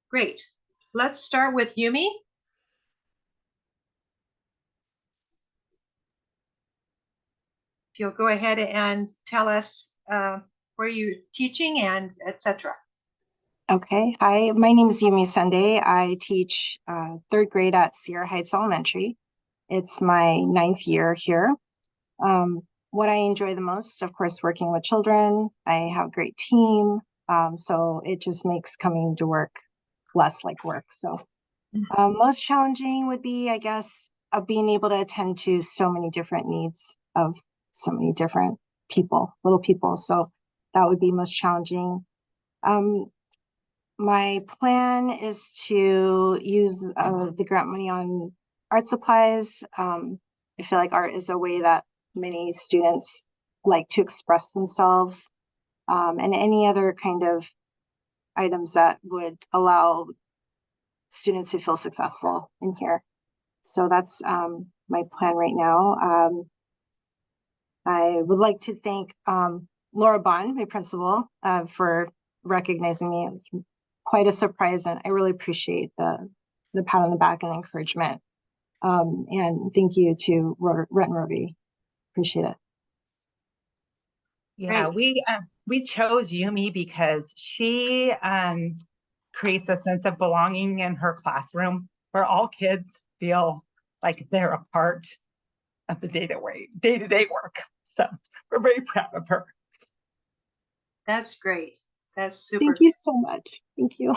Great. Let's start with Yumi. If you'll go ahead and tell us where you're teaching and etc. Okay. Hi, my name is Yumi Sunday. I teach third grade at Sierra Heights Elementary. It's my 9th year here. What I enjoy the most, of course, working with children. I have a great team. So it just makes coming to work less like work. So most challenging would be, I guess, being able to attend to so many different needs of so many different people, little people. So that would be most challenging. My plan is to use the grant money on art supplies. I feel like art is a way that many students like to express themselves, and any other kind of items that would allow students to feel successful in here. So that's my plan right now. I would like to thank Laura Bond, my principal, for recognizing me. It was quite a surprise, and I really appreciate the pat on the back and encouragement. And thank you to Renton Rotary. Appreciate it. Yeah, we chose Yumi because she creates a sense of belonging in her classroom where all kids feel like they're a part of the day-to-day work. So we're very proud of her. That's great. That's super. Thank you so much. Thank you.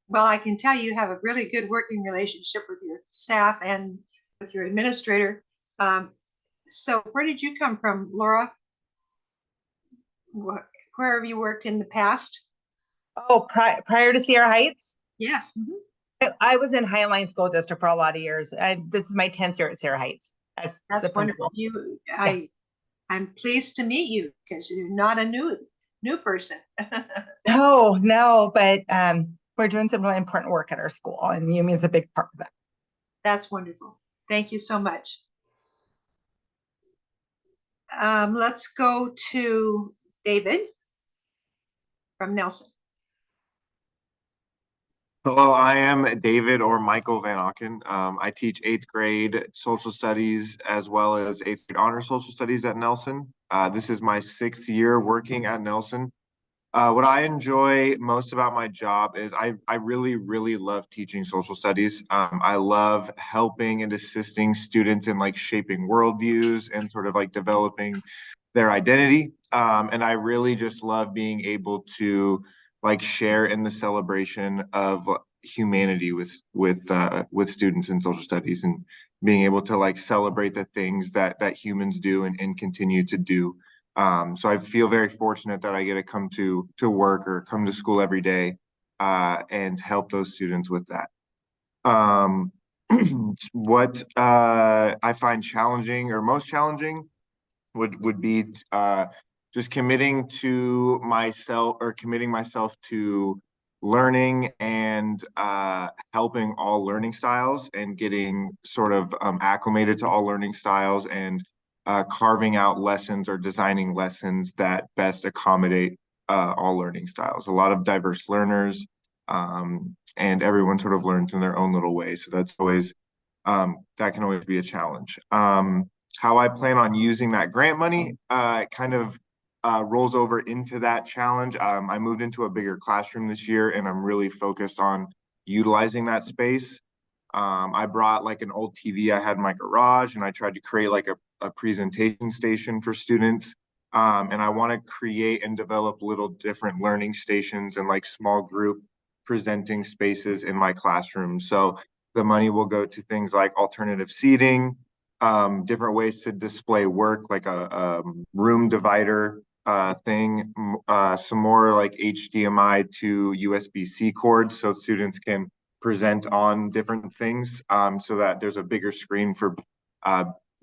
Well, I can tell you have a really good working relationship with your staff and with your administrator. So where did you come from, Laura? Where have you worked in the past? Oh, prior to Sierra Heights? Yes. I was in Highline School District for a lot of years. This is my 10th year at Sierra Heights. That's wonderful. I'm pleased to meet you because you're not a new person. No, but we're doing some really important work at our school, and Yumi is a big part of that. That's wonderful. Thank you so much. Let's go to David from Nelson. Hello, I am David or Michael Van Auken. I teach 8th grade social studies as well as 8th grade honor social studies at Nelson. This is my 6th year working at Nelson. What I enjoy most about my job is I really, really love teaching social studies. I love helping and assisting students in like shaping worldviews and sort of like developing their identity. And I really just love being able to like share in the celebration of humanity with students in social studies, and being able to like celebrate the things that humans do and continue to do. So I feel very fortunate that I get to come to work or come to school every day and help those students with that. What I find challenging or most challenging would be just committing myself to learning and helping all learning styles, and getting sort of acclimated to all learning styles, and carving out lessons or designing lessons that best accommodate all learning styles. A lot of diverse learners, and everyone sort of learns in their own little way. So that's always that can always be a challenge. How I plan on using that grant money kind of rolls over into that challenge. I moved into a bigger classroom this year, and I'm really focused on utilizing that space. I brought like an old TV I had in my garage, and I tried to create like a presentation station for students. And I want to create and develop little different learning stations and like small group presenting spaces in my classroom. So the money will go to things like alternative seating, different ways to display work, like a room divider thing, some more like HDMI to USB-C cords so students can present on different things, so that there's a bigger screen for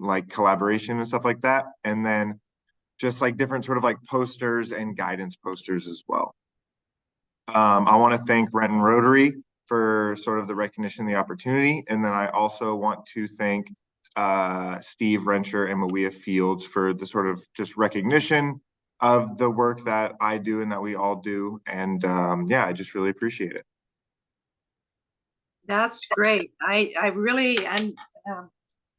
like collaboration and stuff like that. And then just like different sort of like posters and guidance posters as well. I want to thank Renton Rotary for sort of the recognition, the opportunity. And then I also want to thank Steve Rencher and Malia Fields for the sort of just recognition of the work that I do and that we all do. And yeah, I just really appreciate it. That's great. I really um,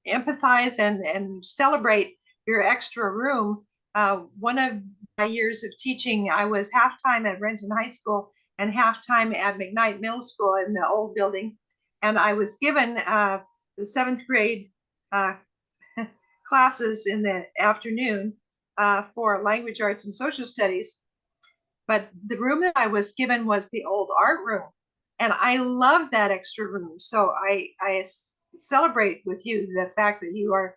empathize and celebrate your extra room. One of my years of teaching, I was half-time at Renton High School and half-time at McKnight Middle School in the old building. And I was given the seventh grade uh, classes in the afternoon for language arts and social studies. But the room that I was given was the old art room. And I loved that extra room. So I celebrate with you the fact that you are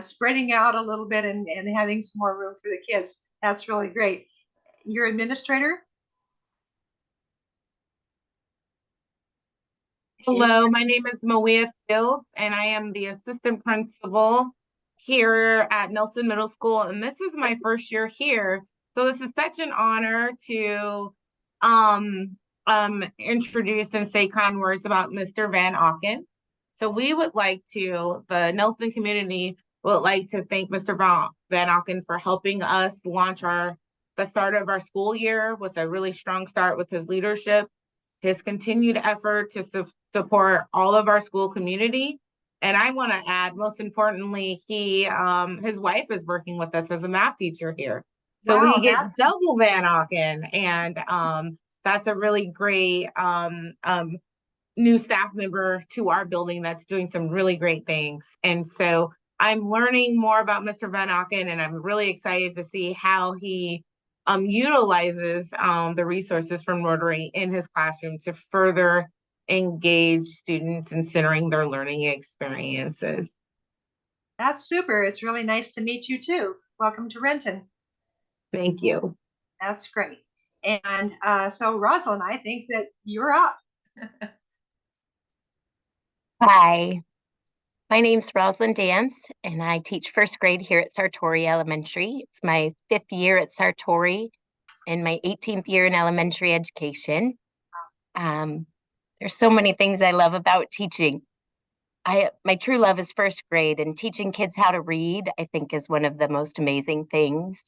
spreading out a little bit and having some more room for the kids. That's really great. Your administrator? Hello, my name is Malia Fields, and I am the assistant principal here at Nelson Middle School. And this is my first year here. So this is such an honor to um, introduce and say kind words about Mr. Van Auken. So we would like to, the Nelson community would like to thank Mr. Van Auken for helping us launch the start of our school year with a really strong start with his leadership, his continued effort to support all of our school community. And I want to add, most importantly, his wife is working with us as a math teacher here. So Wow, we get double Van Auken, and that's a really great new staff member to our building that's doing some really great things. And so I'm learning more about Mr. Van Auken, and I'm really excited to see how he utilizes the resources from Rotary in his classroom to further engage students in centering their learning experiences. That's super. It's really nice to meet you too. Welcome to Renton. Thank you. That's great. And so Rosalind, I think that you're up. Hi, my name's Rosalind Dance, and I teach first grade here at Sartori Elementary. It's my 5th year at Sartori and my 18th year in elementary education. There's so many things I love about teaching. My true love is first grade, and teaching kids how to read, I think, is one of the most amazing things.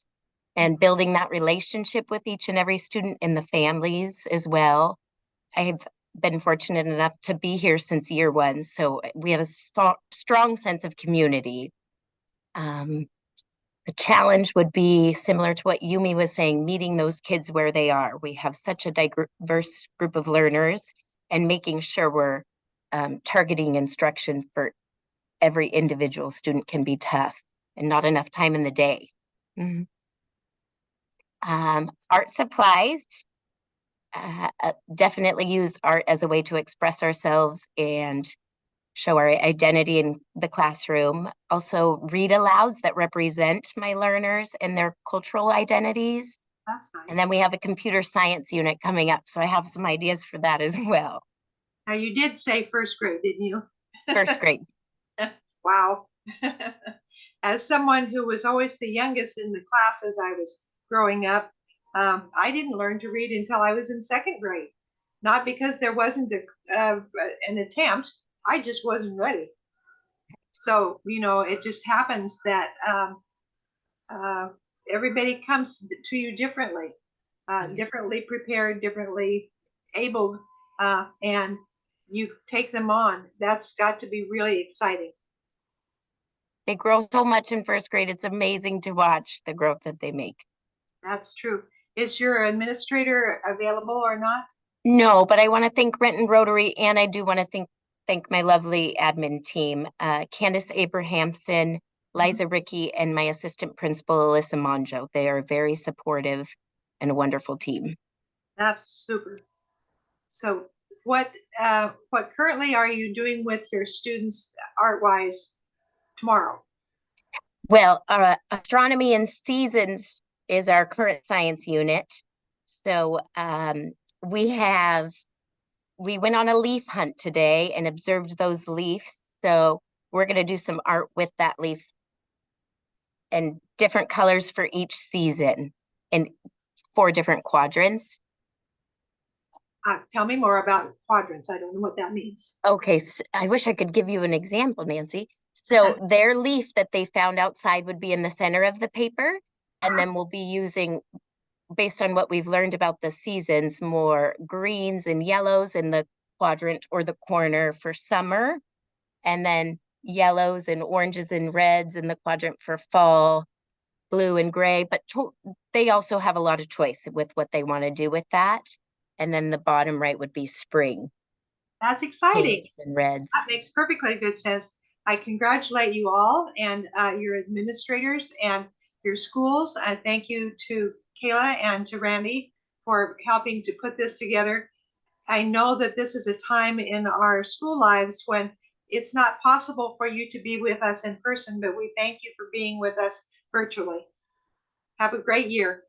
And building that relationship with each and every student and the families as well. I've been fortunate enough to be here since year 1, so we have a strong sense of community. The challenge would be similar to what Yumi was saying, meeting those kids where they are. We have such a diverse group of learners, and making sure we're targeting instruction for every individual student can be tough, and not enough time in the day. Mm-hmm. Art supplies. Definitely use art as a way to express ourselves and show our identity in the classroom. Also read alouds that represent my learners and their cultural identities. That's nice. And then we have a computer science unit coming up, so I have some ideas for that as well. Now you did say first grade, didn't you? First grade. Wow. As someone who was always the youngest in the class as I was growing up, I didn't learn to read until I was in 2nd grade. Not because there wasn't an attempt, I just wasn't ready. So, it just happens that everybody comes to you differently, differently prepared, differently abled, and you take them on. That's got to be really exciting. They grow so much in first grade. It's amazing to watch the growth that they make. That's true. Is your administrator available or not? No, but I want to thank Renton Rotary, and I do want to thank my lovely admin team, Candace Abrahamson, Liza Ricky, and my assistant principal, Alyssa Monjo. They are very supportive and a wonderful team. That's super. So what currently are you doing with your students art-wise tomorrow? Well, astronomy and seasons is our current science unit. So we went on a leaf hunt today and observed those leaves. So we're going to do some art with that leaf and different colors for each season in 4 different quadrants. Tell me more about quadrants. I don't know what that means. Okay, so I wish I could give you an example, Nancy. So their leaf that they found outside would be in the center of the paper, and then we'll be using, based on what we've learned about the seasons, more greens and yellows in the quadrant or the corner for summer, and then yellows and oranges and reds in the quadrant for fall, blue and gray, but they also have a lot of choice with what they want to do with that. And then the bottom right would be spring, That's exciting. pinks and reds. That makes perfectly good sense. I congratulate you all and your administrators and your schools. I thank you to Kayla and to Randy for helping to put this together. I know that this is a time in our school lives when it's not possible for you to be with us in person, but we thank you for being with us virtually. Have a great year.